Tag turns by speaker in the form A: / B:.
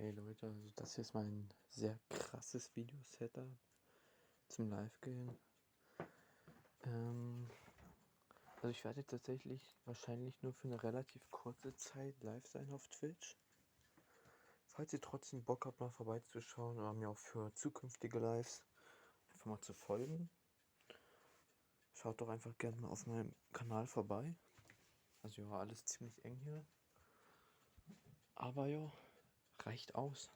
A: Hey Leute, also das hier ist mein sehr krasses Video-Setup zum Live-Gehen. Ähm, also ich werde tatsächlich wahrscheinlich nur für eine relativ kurze Zeit live sein auf Twitch. Falls ihr trotzdem Bock habt, mal vorbeizuschauen oder mir auch für zukünftige Lives einfach mal zu folgen, schaut doch einfach gerne mal auf meinem Kanal vorbei. Also ja, alles ziemlich eng hier. Aber ja, reicht aus.